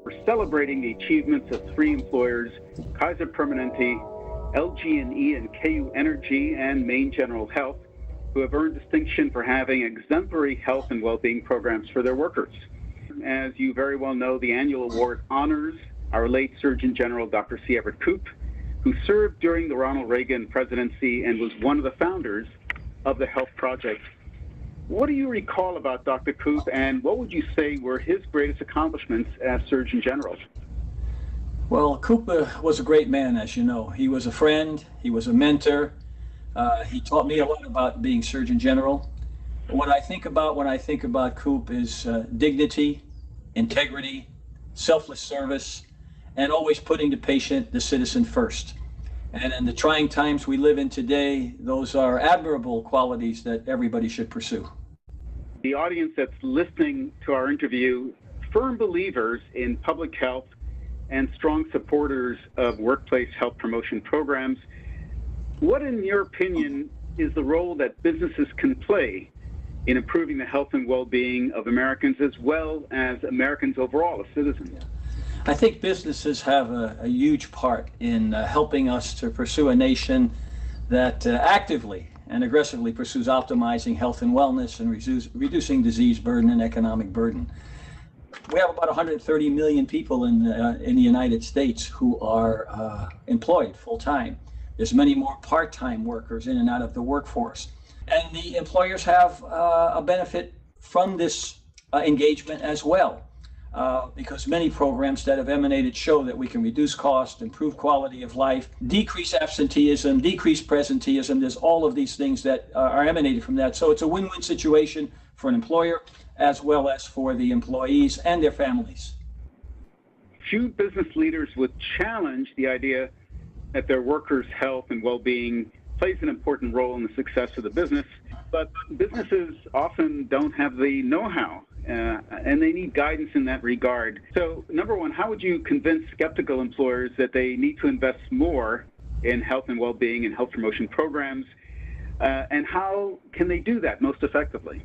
We're celebrating the achievements of three employers, Kaiser Permanente, LG&E and KU Energy, and Maine General Health, who have earned distinction for having exemplary health and well-being programs for their workers. As you very well know, the annual award honors our late Surgeon General, Dr. C. Everett Koop, who served during the Ronald Reagan presidency and was one of the founders of the Health Project. What do you recall about Dr. Koop, and what would you say were his greatest accomplishments as Surgeon General? Well, Koop was a great man, as you know. He was a friend, he was a mentor. He taught me a lot about being Surgeon General. What I think about when I think about Koop is dignity, integrity, selfless service, and always putting the patient, the citizen first. And in the trying times we live in today, those are admirable qualities that everybody should pursue. The audience that's listening to our interview, firm believers in public health and strong supporters of workplace health promotion programs. What, in your opinion, is the role that businesses can play in improving the health and well-being of Americans as well as Americans overall as citizens? I think businesses have a huge part in helping us to pursue a nation that actively and aggressively pursues optimizing health and wellness and reducing disease burden and economic burden. We have about 130 million people in the United States who are employed full-time. There's many more part-time workers in and out of the workforce. And the employers have a benefit from this engagement as well, because many programs that have emanated show that we can reduce cost, improve quality of life, decrease absenteeism, decrease presenteeism. There's all of these things that are emanated from that. So it's a win-win situation for an employer as well as for the employees and their families. Few business leaders would challenge the idea that their workers' health and well-being plays an important role in the success of the business, but businesses often don't have the know-how, and they need guidance in that regard. So, number one, how would you convince skeptical employers that they need to invest more in health and well-being and health promotion programs, and how can they do that most effectively?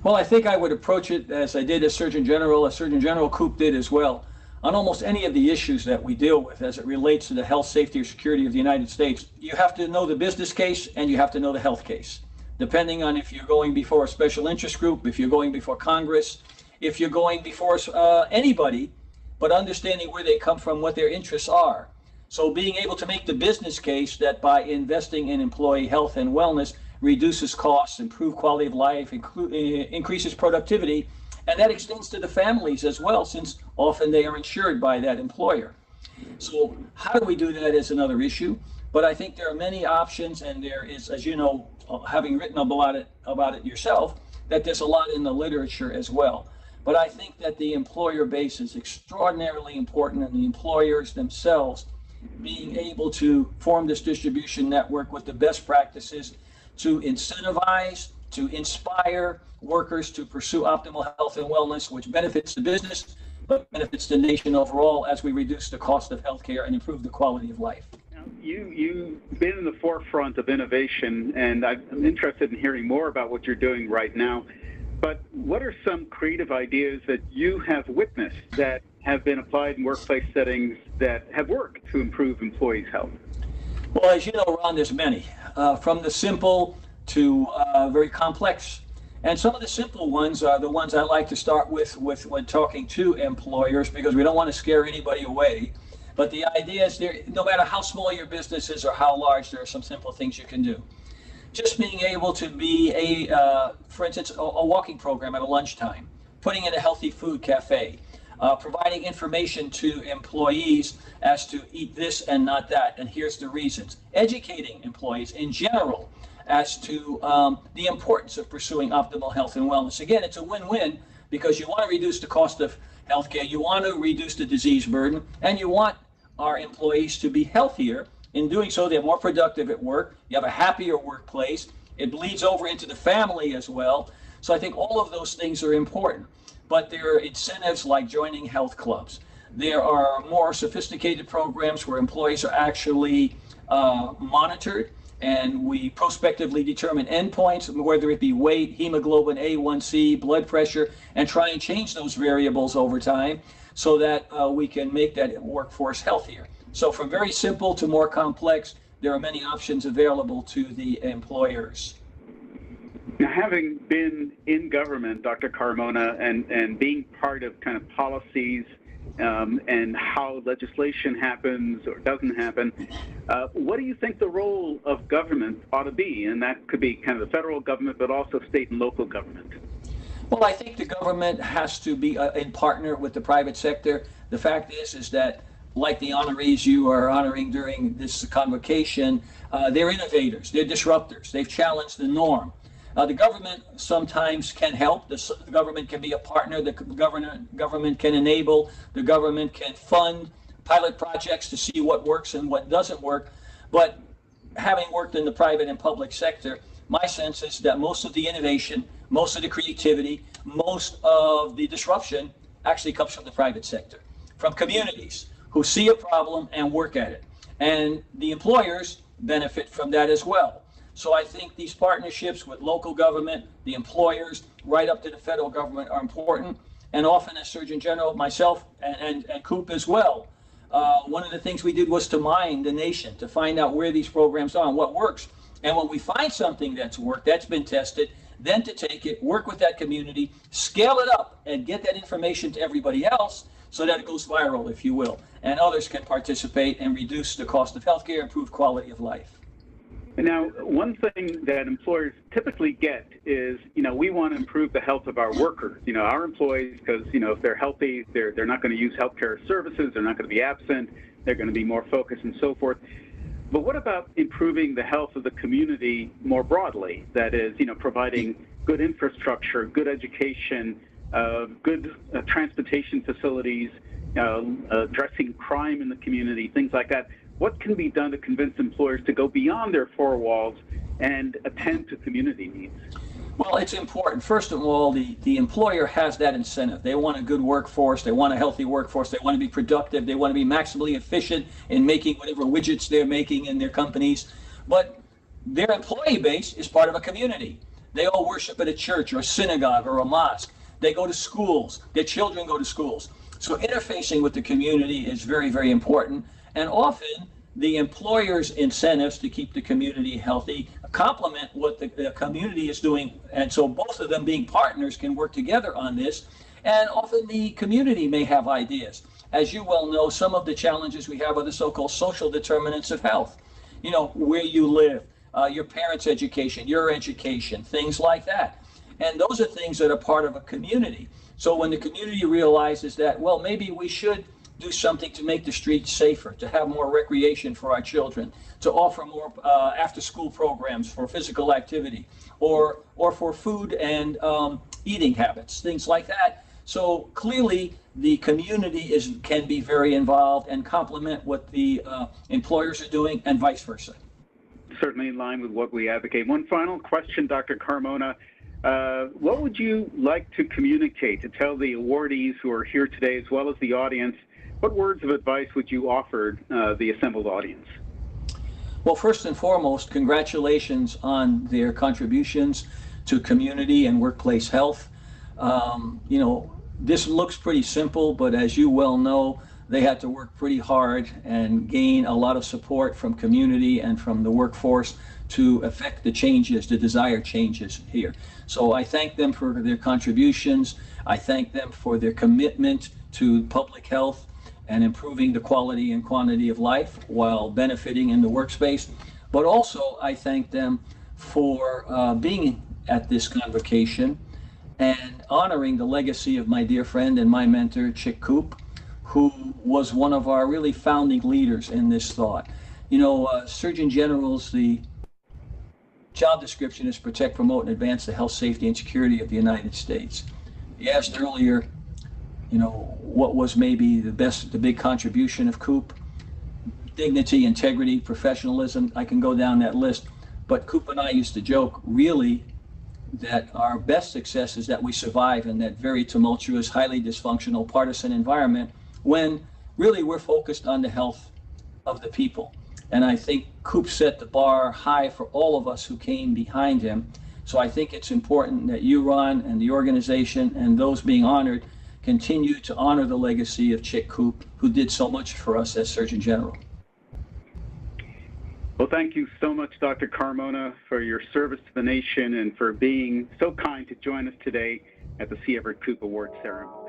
Well, I think I would approach it as I did as Surgeon General Koop did as well. On almost any of the issues that we deal with as it relates to the health, safety, or security of the United States, you have to know the business case and you have to know the health case. Depending on if you're going before a special interest group, if you're going before Congress, if you're going before anybody, but understanding where they come from, what their interests are. So being able to make the business case that by investing in employee health and wellness reduces costs, improves quality of life, increases productivity, and that extends to the families as well, since often they are insured by that employer. So how do we do that is another issue. But I think there are many options, and there is, as you know, having written about it yourself, that there's a lot in the literature as well. But I think that the employer base is extraordinarily important, and the employers themselves being able to form this distribution network with the best practices to incentivize, to inspire workers to pursue optimal health and wellness, which benefits the business, but benefits the nation overall as we reduce the cost of healthcare and improve the quality of life. Now, you've been in the forefront of innovation, and I'm interested in hearing more about what you're doing right now. But what are some creative ideas that you have witnessed that have been applied in workplace settings that have worked to improve employees' health? Well, as you know, Ron, there's many, from the simple to very complex. And some of the simple ones are the ones I like to start with when talking to employers, because we don't want to scare anybody away. But the idea is, no matter how small your business is or how large, there are some simple things you can do. Just being able to be for instance, a walking program at a lunchtime, putting in a healthy food cafe, providing information to employees as to eat this and not that, and here's the reasons. Educating employees in general as to the importance of pursuing optimal health and wellness. Again, it's a win-win, because you want to reduce the cost of healthcare, you want to reduce the disease burden, and you want our employees to be healthier. In doing so, they're more productive at work, you have a happier workplace, it bleeds over into the family as well. So I think all of those things are important. But there are incentives like joining health clubs. There are more sophisticated programs where employees are actually monitored and we prospectively determine endpoints, whether it be weight, hemoglobin, A1C, blood pressure, and try and change those variables over time so that we can make that workforce healthier. So from very simple to more complex, there are many options available to the employers. Now, having been in government, Dr. Carmona, and being part of kind of policies and how legislation happens or doesn't happen, what do you think the role of government ought to be? And that could be kind of the federal government, but also state and local government. Well, I think the government has to be in partner with the private sector. The fact is that, like the honorees you are honoring during this convocation, they're innovators, they're disruptors, they've challenged the norm. The government sometimes can help. The government can be a partner. The government can enable. The government can fund pilot projects to see what works and what doesn't work. But having worked in the private and public sector, my sense is that most of the innovation, most of the creativity, most of the disruption actually comes from the private sector, from communities who see a problem and work at it. And the employers benefit from that as well. So I think these partnerships with local government, the employers, right up to the federal government are important. And often as Surgeon General, myself and Koop as well, one of the things we did was to mine the nation, to find out where these programs are and what works. And when we find something that's worked, that's been tested, then to take it, work with that community, scale it up, and get that information to everybody else so that it goes viral, if you will, and others can participate and reduce the cost of healthcare, improve quality of life. Now, one thing that employers typically get is, we want to improve the health of our workers, our employees, because, if they're healthy, they're not going to use healthcare services, they're not going to be absent, they're going to be more focused and so forth. But what about improving the health of the community more broadly? That is, providing good infrastructure, good education, good transportation facilities, addressing crime in the community, things like that. What can be done to convince employers to go beyond their four walls and attend to community needs? Well, it's important. First of all, the employer has that incentive. They want a good workforce. They want a healthy workforce. They want to be productive. They want to be maximally efficient in making whatever widgets they're making in their companies. But their employee base is part of a community. They all worship at a church or a synagogue or a mosque. They go to schools. Their children go to schools. So interfacing with the community is very, very important. And often the employer's incentives to keep the community healthy complement what the community is doing. And so both of them being partners can work together on this. And often the community may have ideas. As you well know, some of the challenges we have are the so-called social determinants of health. Where you live, your parents' education, your education, things like that. And those are things that are part of a community. So when the community realizes that, well, maybe we should do something to make the streets safer, to have more recreation for our children, to offer more after-school programs for physical activity, or for food and eating habits, things like that. So clearly, the community can be very involved and complement what the employers are doing, and vice versa. Certainly in line with what we advocate. One final question, Dr. Carmona. What would you like to communicate to tell the awardees who are here today, as well as the audience? What words of advice would you offer the assembled audience? Well, first and foremost, congratulations on their contributions to community and workplace health. This looks pretty simple, but as you well know, they had to work pretty hard and gain a lot of support from community and from the workforce to affect the changes, the desired changes here. So I thank them for their contributions. I thank them for their commitment to public health and improving the quality and quantity of life while benefiting in the workspace. But also I thank them for being at this convocation and honoring the legacy of my dear friend and my mentor, Chick Koop, who was one of our really founding leaders in this thought. Surgeon General's, the job description is protect, promote, and advance the health, safety, and security of the United States. You asked earlier, what was maybe the big contribution of Koop? Dignity, integrity, professionalism. I can go down that list. But Koop and I used to joke, really, that our best success is that we survive in that very tumultuous, highly dysfunctional, partisan environment when really we're focused on the health of the people. And I think Koop set the bar high for all of us who came behind him. So I think it's important that you, Ron, and the organization and those being honored continue to honor the legacy of Chick Koop, who did so much for us as Surgeon General. Well, thank you so much, Dr. Carmona, for your service to the nation and for being so kind to join us today at the C. Everett Koop Award ceremony.